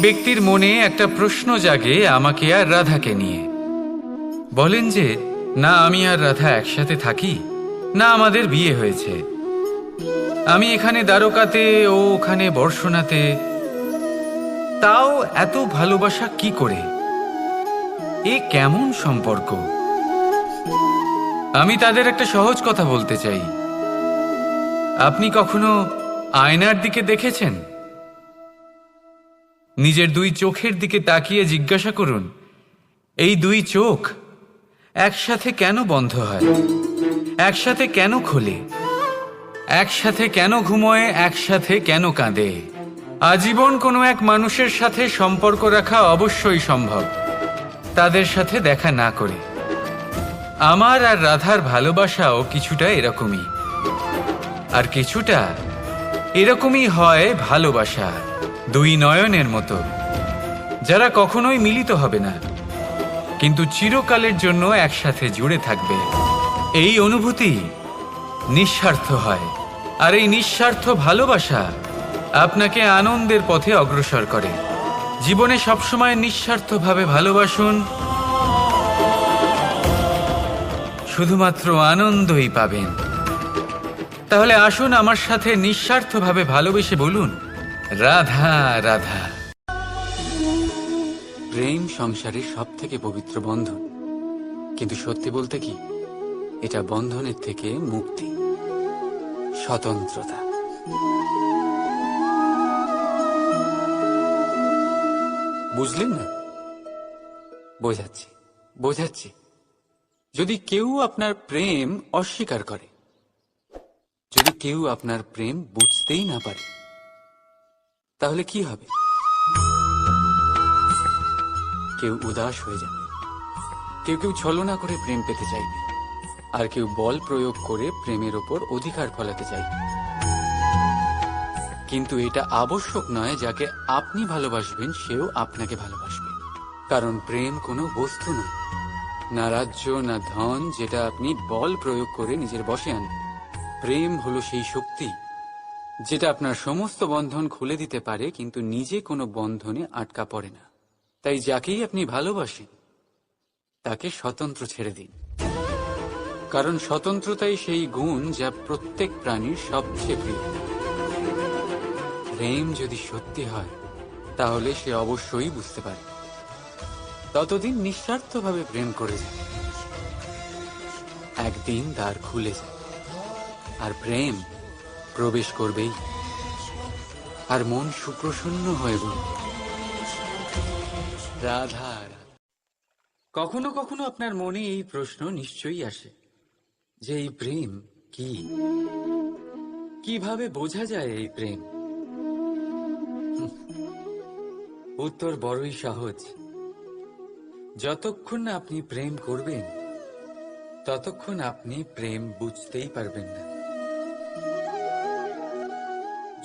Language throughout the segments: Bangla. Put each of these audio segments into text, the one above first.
ব্যক্তির মনে একটা প্রশ্ন জাগে আমাকে আর রাধাকে নিয়ে। বলেন যে না আমি আর রাধা একসাথে থাকি, না আমাদের বিয়ে হয়েছে। আমি এখানে দ্বারকাতে, ও ওখানে বর্ষণাতে, তাও এত ভালোবাসা কি করে? এ কেমন সম্পর্ক? আমি তাদের একটা সহজ কথা বলতে চাই। আপনি কখনো আয়নার দিকে দেখেছেন? নিজের দুই চোখের দিকে তাকিয়ে জিজ্ঞাসা করুন, এই দুই চোখ একসাথে কেন বন্ধ হয়, একসাথে কেন খোলে, একসাথে কেন ঘুমোয়, একসাথে কেন কাঁদে? আজীবন কোনো এক মানুষের সাথে সম্পর্ক রাখা অবশ্যই সম্ভব, তাদের সাথে দেখা না করে। আমার আর রাধার ভালোবাসাও কিছুটা এরকমই, আর কিছুটা এরকমই হয় ভালোবাসা দুই নয়নের মতো, যারা কখনোই মিলিত হবে না কিন্তু চিরকালের জন্য একসাথে জুড়ে থাকবে। এই অনুভূতি নিঃস্বার্থ হয়, আর এই নিঃস্বার্থ ভালোবাসা আপনাকে আনন্দের পথে অগ্রসর করে। জীবনে সবসময় নিঃস্বার্থভাবে ভালোবাসুন, শুধুমাত্র আনন্দই পাবেন। তাহলে আসুন আমার সাথে নিঃস্বার্থভাবে ভালোবেসে বলুন, রাধা রাধা। প্রেম সংসারের সব থেকে পবিত্র বন্ধন, কিন্তু সত্যি বলতে কি, এটা বন্ধনের থেকে মুক্তি, স্বতন্ত্রতা। বুঝলেন না? বোঝাচ্ছি বোঝাচ্ছি। যদি কেউ আপনার প্রেম অস্বীকার করে, যদি কেউ আপনার প্রেম বুঝতেই না পারে, তাহলে কি হবে? কেউ উদাস হয়ে যাবে, কেউ কেউ ছলনা করে প্রেম পেতে চাইবে, আর কেউ বল প্রয়োগ করে প্রেমের ওপর অধিকার ফলাতে চাইবে। কিন্তু এটা আবশ্যক নয় যাকে আপনি ভালোবাসবেন সেও আপনাকে ভালোবাসবে, কারণ প্রেম কোনো বস্তু নয়, না রাজ্য, না ধন যেটা আপনি বল প্রয়োগ করে নিজের বশে আনবেন। প্রেম হলো সেই শক্তি যেটা আপনার সমস্ত বন্ধন খুলে দিতে পারে, কিন্তু নিজে কোনো বন্ধনে আটকা পড়ে না। তাই যাকেই আপনি ভালোবাসেন তাকে স্বতন্ত্র ছেড়ে দিন, কারণ স্বতন্ত্রতাই সেই গুণ যা প্রত্যেক প্রাণীর সবচেয়ে প্রিয়। প্রেম যদি সত্যি হয় তাহলে সে অবশ্যই বুঝতে পারে। ততদিন নিঃস্বার্থভাবে প্রেম করে যায়, একদিন দ্বার খুলে যায়, আর প্রেম প্রবেশ করবেই, আর মন সুপ্রসন্ন হয়ে বলবে, রাধা রাধা। কখনো কখনো আপনার মনে এই প্রশ্ন নিশ্চয়ই আসে যে এই প্রেম কি, কিভাবে বোঝা যায় এই প্রেম? উত্তর বড়ই সহজ। যতক্ষণ না আপনি প্রেম করবেন ততক্ষণ আপনি প্রেম বুঝতেই পারবেন না।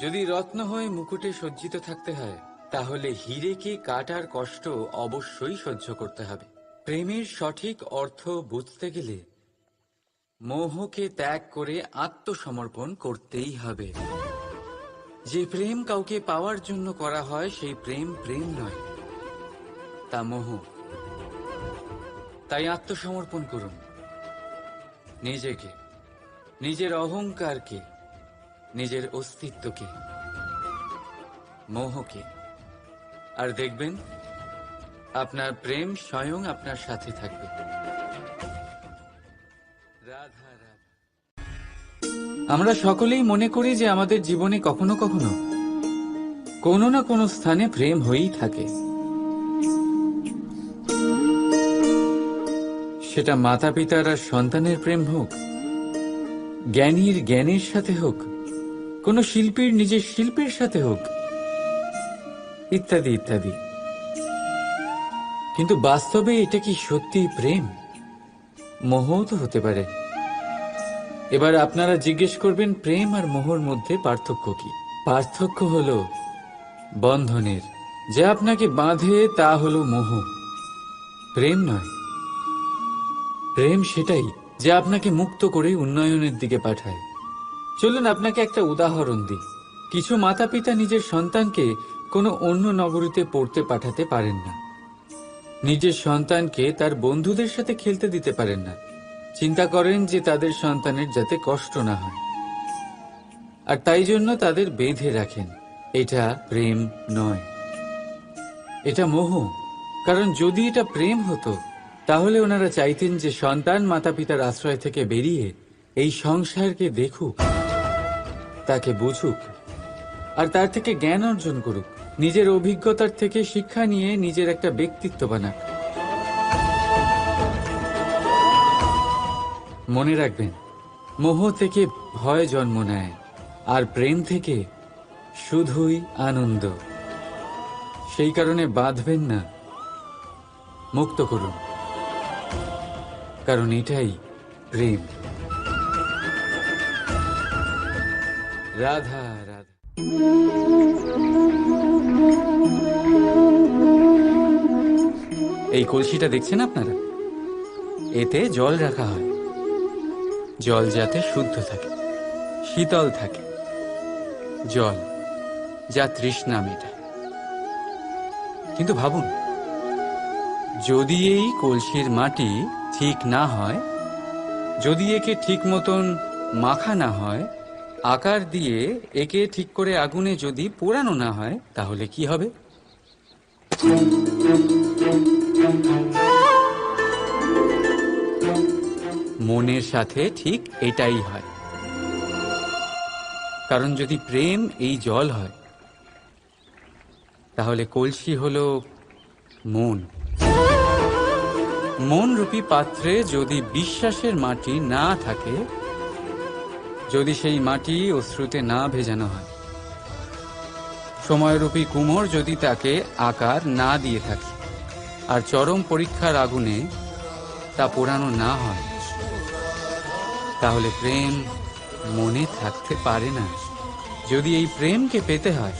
যদি রত্ন হয়ে মুকুটে সজ্জিত থাকতে হয়, তাহলে হীরেকে কাটার কষ্ট অবশ্যই সহ্য করতে হবে। প্রেমের সঠিক অর্থ বুঝতে গেলে মোহকে ত্যাগ করে আত্মসমর্পণ করতেই হবে। যে প্রেম কাউকে পাওয়ার জন্য করা হয় সেই প্রেম প্রেম নয়, তা মোহ। তাই আত্মসমর্পণ করুন, নিজেকে, নিজের অহংকারকে, নিজের অস্তিত্বকে, মোহকে, আর দেখবেন আপনার প্রেম স্বয়ং আপনার সাথে থাকবে। রাধা রাধা। আমরা সকলেই মনে করি যে আমাদের জীবনে কখনো কখনো কোনো না কোনো স্থানে প্রেম হয়েই থাকে। সেটা মাতা পিতার আর সন্তানের প্রেম হোক, জ্ঞানীর জ্ঞানের সাথে হোক, কোনো শিল্পীর নিজের শিল্পের সাথে হোক, ইত্যাদি ইত্যাদি। কিন্তু বাস্তবে এটা কি সত্যি প্রেম? মোহও তো হতে পারে। এবার আপনারা জিজ্ঞেস করবেন, প্রেম আর মোহর মধ্যে পার্থক্য কি? পার্থক্য হলো বন্ধনের। যা আপনাকে বাঁধে তা হলো মোহ, প্রেম নয়। প্রেম সেটাই যা আপনাকে মুক্ত করে উন্নয়নের দিকে পাঠায়। চলুন আপনাকে একটা উদাহরণ দিই। কিছু মাতা পিতা নিজের সন্তানকে কোনো অন্য নগরীতে পড়তে পাঠাতে পারেন না। নিজের সন্তানকে তার বন্ধুদের সাথে খেলতে দিতে পারেন না। চিন্তা করেন যে তাদের সন্তানের যাতে কষ্ট না হয়, আর তাই জন্য তাদের বেঁধে রাখেন। এটা প্রেম নয়, এটা মোহ। কারণ যদি এটা প্রেম হতো তাহলে ওনারা চাইতেন যে সন্তান মাতা পিতার আশ্রয় থেকে বেরিয়ে এই সংসারকে দেখুক, তাকে বুঝুক, আর তার থেকে জ্ঞান অর্জন করুক, নিজের অভিজ্ঞতার থেকে শিক্ষা নিয়ে নিজের একটা ব্যক্তিত্ব বানাক। মনে রাখবেন, মোহ থেকে ভয় জন্ম নেয়, আর প্রেম থেকে শুধুই আনন্দ। সেই কারণে বাঁধবেন না, মুক্ত করুন, কারণ এটাই প্রেম। রাধা রাধা। এই কলসিটা দেখছেন আপনারা, এতে জল রাখা হয়। জল যাতে শুদ্ধ থাকে, শীতল থাকে, জল যা তৃষ্ণা মেটায়। কিন্তু ভাবুন, যদি এই কলসির মাটি ঠিক না হয়, যদি একে ঠিক মতন মাখা না হয়, আকার দিয়ে একে ঠিক করে আগুনে যদি পোড়ানো না হয়, তাহলে কি হবে? মনের সাথে ঠিক এটাই হয়। কারণ যদি প্রেম এই জল হয়, তাহলে কলসি হলো মন। মন রূপী পাত্রে যদি বিশ্বাসের মাটি না থাকে, যদি সেই মাটি অশ্রুতে না ভেজানো হয়, সময়রূপী কুমোর যদি তাকে আকার না দিয়ে থাকে, আর চরম পরীক্ষার আগুনে তা পোড়ানো না হয়, তাহলে প্রেম মনে থাকতে পারে না। যদি এই প্রেমকে পেতে হয়,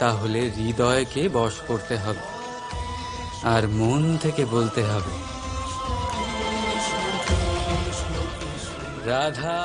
তাহলে হৃদয়কে বশ করতে হবে, আর মন থেকে বলতে হবে রাধা